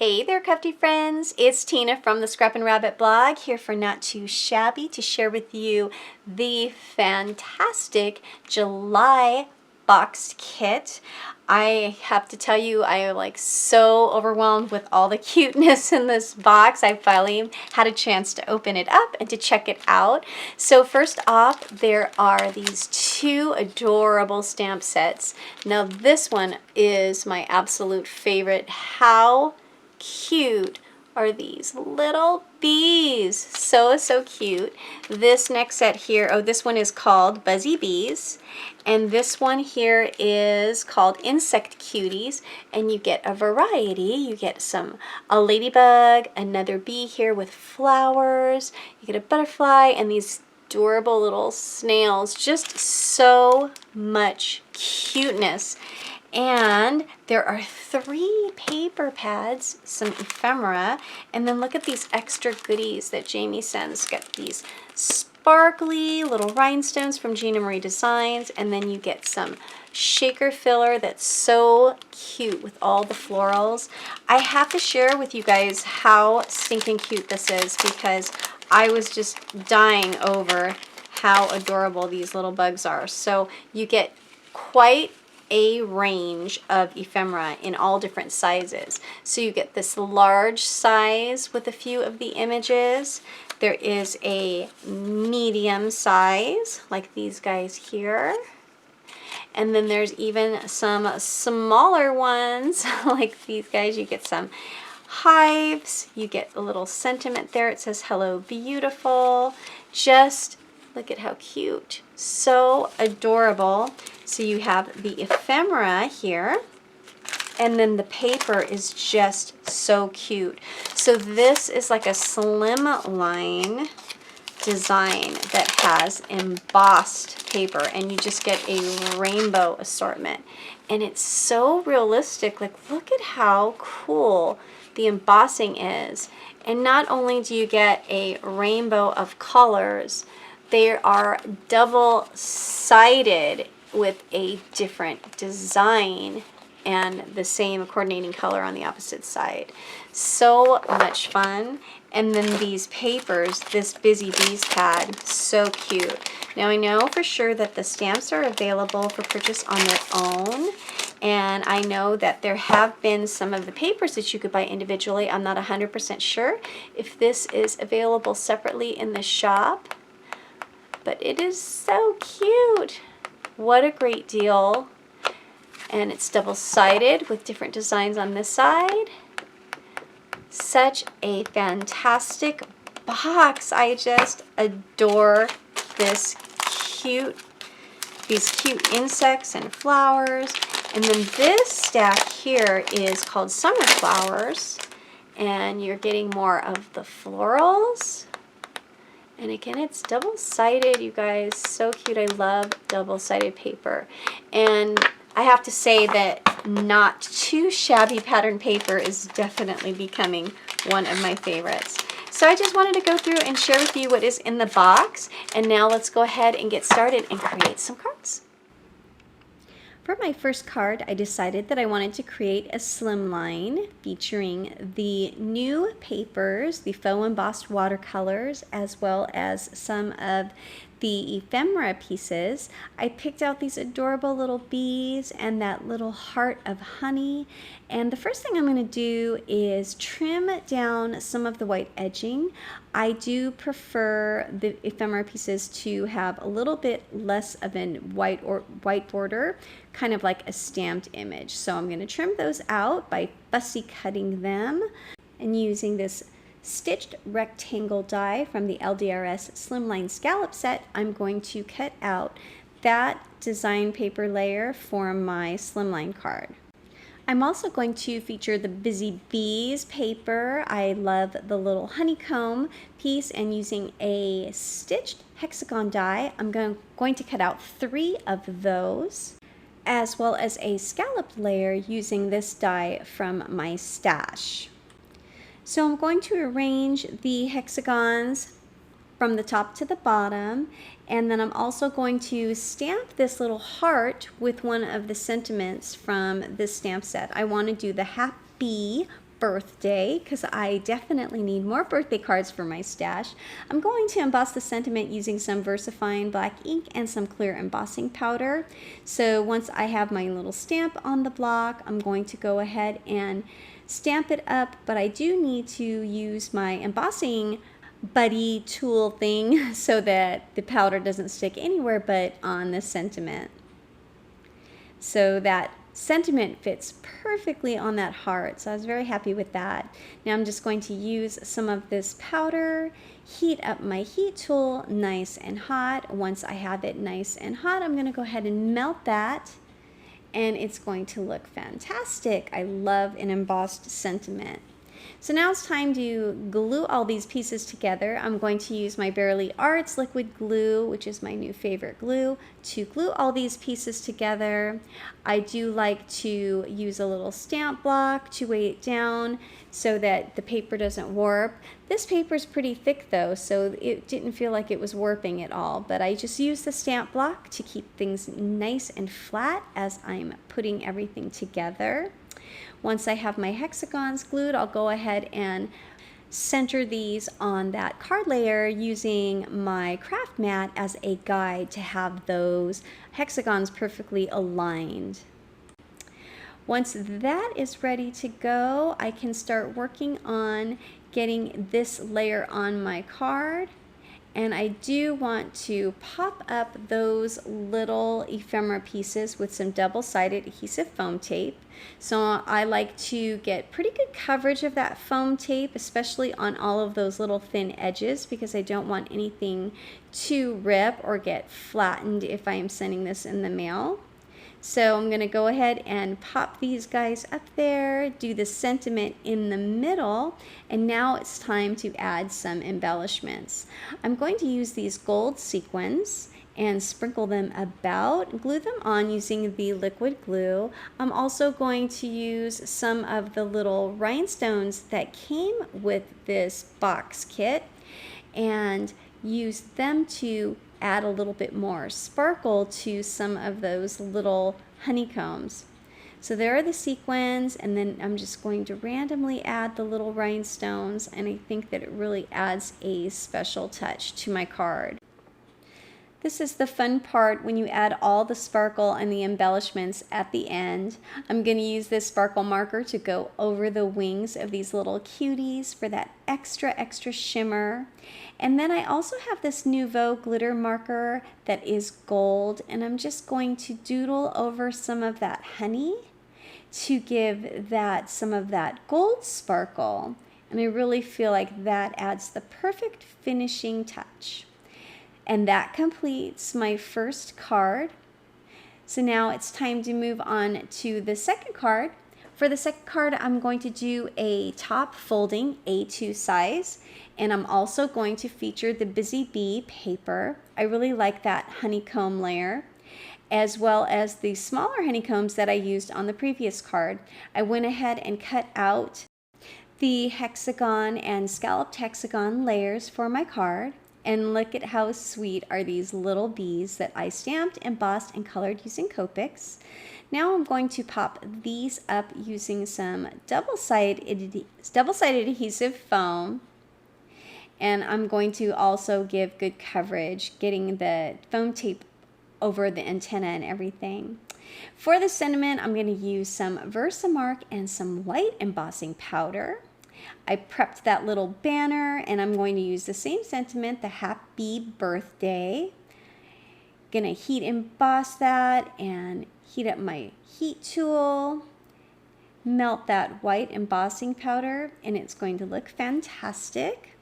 Hey there, Cutie friends. It's Tina from the Scrappin Rabbit blog, here for Not Too Shabby to share with you the fantastic July boxed kit. I have to tell you, I am like so overwhelmed with all the cuteness in this box. I finally had a chance to open it up and to check it out. So first off, there are these two adorable stamp sets. Now this one is my absolute favorite. How cute are these little bees? So cute. This next set here, oh, this one is called Buzzy Bees, and this one here is called Insect Cuties, and you get a variety. You get a ladybug, another bee here with flowers, you get a butterfly, and these adorable little snails. Just so much cuteness. And there are 3 paper pads, some ephemera, and then look at these extra goodies that Jamie sends. Got these sparkly little rhinestones from Gina Marie Designs, and then you get some shaker filler that's so cute with all the florals. I have to share with you guys how stinking cute this is because I was just dying over how adorable these little bugs are. So you get quite a range of ephemera in all different sizes. So you get this large size with a few of the images. There is a medium size, like these guys here. And then there's even some smaller ones, like these guys. You get some hives. You get a little sentiment there. It says, "Hello, beautiful." Just look at how cute. So adorable. So you have the ephemera here, and then the paper is just so cute. So this is like a slim line design that has embossed paper, and you just get a rainbow assortment. And it's so realistic. Like, look at how cool the embossing is. And not only do you get a rainbow of colors, they are double-sided with a different design and the same coordinating color on the opposite side. So much fun. And then these papers, this Busy Bees pad, so cute. Now I know for sure that the stamps are available for purchase on their own, and I know that there have been some of the papers that you could buy individually. I'm not 100% sure if this is available separately in the shop, but it is so cute. What a great deal. And it's double-sided with different designs on this side. Such a fantastic box. I just adore these cute insects and flowers. And then this stack here is called Summer Flowers, and you're getting more of the florals. And again, it's double-sided, you guys. So cute. I love double-sided paper. And I have to say that Not Too Shabby pattern paper is definitely becoming one of my favorites. So I just wanted to go through and share with you what is in the box. And now let's go ahead and get started and create some cards. For my first card, I decided that I wanted to create a slimline featuring the new papers, the faux embossed watercolors, as well as some of the ephemera pieces. I picked out these adorable little bees and that little heart of honey. And the first thing I'm going to do is trim down some of the white edging. I do prefer the ephemera pieces to have a little bit less of a white border, kind of like a stamped image. So I'm going to trim those out by fussy cutting them and using this stitched rectangle die from the LDRS Slimline Scallop set. I'm going to cut out that design paper layer for my slimline card. I'm also going to feature the Busy Bees paper. I love the little honeycomb piece, and using a stitched hexagon die, I'm going to cut out 3 of those, as well as a scallop layer using this die from my stash. So I'm going to arrange the hexagons from the top to the bottom, and then I'm also going to stamp this little heart with one of the sentiments from this stamp set. I want to do the happy birthday, because I definitely need more birthday cards for my stash. I'm going to emboss the sentiment using some VersaFine black ink and some clear embossing powder. So once I have my little stamp on the block, I'm going to go ahead and stamp it up, but I do need to use my embossing buddy tool thing so that the powder doesn't stick anywhere but on the sentiment. So that sentiment fits perfectly on that heart, so I was very happy with that. Now I'm just going to use some of this powder, heat up my heat tool nice and hot. Once I have it nice and hot, I'm going to go ahead and melt that, and it's going to look fantastic. I love an embossed sentiment. So now it's time to glue all these pieces together. I'm going to use my Bearly Arts liquid glue, which is my new favorite glue, to glue all these pieces together. I do like to use a little stamp block to weigh it down so that the paper doesn't warp. This paper is pretty thick though, so it didn't feel like it was warping at all, but I just use the stamp block to keep things nice and flat as I'm putting everything together. Once I have my hexagons glued, I'll go ahead and center these on that card layer using my craft mat as a guide to have those hexagons perfectly aligned. Once that is ready to go, I can start working on getting this layer on my card. And I do want to pop up those little ephemera pieces with some double-sided adhesive foam tape. So I like to get pretty good coverage of that foam tape, especially on all of those little thin edges, because I don't want anything to rip or get flattened if I am sending this in the mail. So I'm going to go ahead and pop these guys up there, do the sentiment in the middle, and now it's time to add some embellishments. I'm going to use these gold sequins and sprinkle them about, glue them on using the liquid glue. I'm also going to use some of the little rhinestones that came with this box kit and use them to add a little bit more sparkle to some of those little honeycombs. So there are the sequins, and then I'm just going to randomly add the little rhinestones, and I think that it really adds a special touch to my card. This is the fun part when you add all the sparkle and the embellishments at the end. I'm going to use this sparkle marker to go over the wings of these little cuties for that extra shimmer. And then I also have this Nouveau glitter marker that is gold, and I'm just going to doodle over some of that honey to give that some of that gold sparkle. And I really feel like that adds the perfect finishing touch. And that completes my first card. So now it's time to move on to the second card. For the second card, I'm going to do a top folding A2 size, and I'm also going to feature the Busy Bee paper. I really like that honeycomb layer, as well as the smaller honeycombs that I used on the previous card. I went ahead and cut out the hexagon and scalloped hexagon layers for my card. And look at how sweet are these little bees that I stamped, embossed, and colored using Copics. Now I'm going to pop these up using some double-sided adhesive foam. And I'm going to also give good coverage, getting the foam tape over the antenna and everything. For the sentiment, I'm going to use some Versamark and some white embossing powder. I prepped that little banner, and I'm going to use the same sentiment, the happy birthday. Gonna heat emboss that and heat up my heat tool, melt that white embossing powder, and it's going to look fantastic.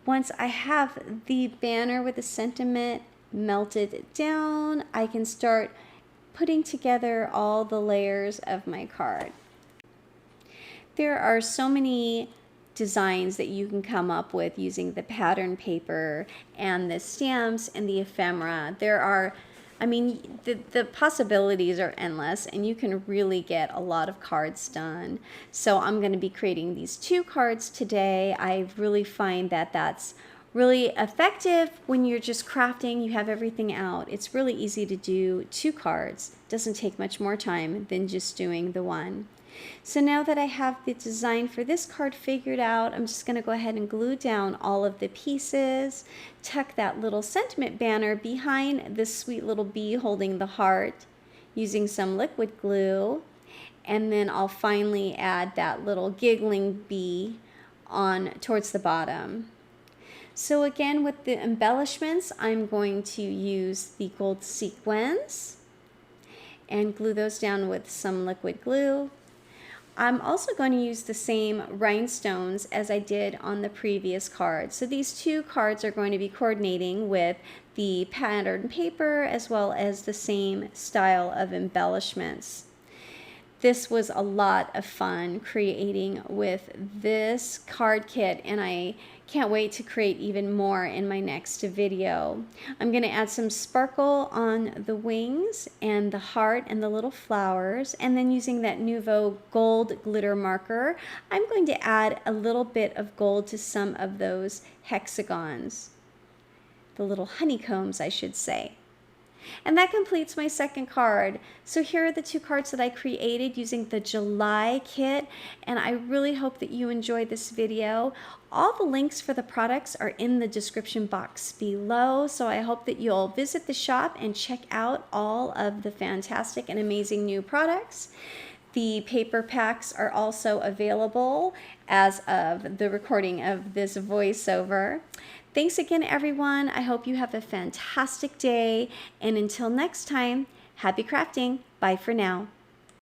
Once I have the banner with the sentiment melted down, I can start putting together all the layers of my card. There are so many designs that you can come up with using the pattern paper and the stamps and the ephemera. The possibilities are endless, and you can really get a lot of cards done. So I'm going to be creating these 2 cards today. I really find that that's really effective when you're just crafting, you have everything out. It's really easy to do 2 cards. It doesn't take much more time than just doing the one. So now that I have the design for this card figured out, I'm just going to go ahead and glue down all of the pieces, tuck that little sentiment banner behind this sweet little bee holding the heart using some liquid glue, and then I'll finally add that little giggling bee on towards the bottom. So again, with the embellishments, I'm going to use the gold sequins and glue those down with some liquid glue. I'm also going to use the same rhinestones as I did on the previous card. So these two cards are going to be coordinating with the patterned paper as well as the same style of embellishments. This was a lot of fun creating with this card kit, and I can't wait to create even more in my next video. I'm going to add some sparkle on the wings and the heart and the little flowers, and then using that Nuvo gold glitter marker, I'm going to add a little bit of gold to some of those hexagons, the little honeycombs, I should say. And that completes my second card. So here are the two cards that I created using the July kit, and I really hope that you enjoyed this video. All the links for the products are in the description box below, so I hope that you'll visit the shop and check out all of the fantastic and amazing new products. The paper packs are also available as of the recording of this voiceover. Thanks again, everyone. I hope you have a fantastic day. And until next time, happy crafting. Bye for now.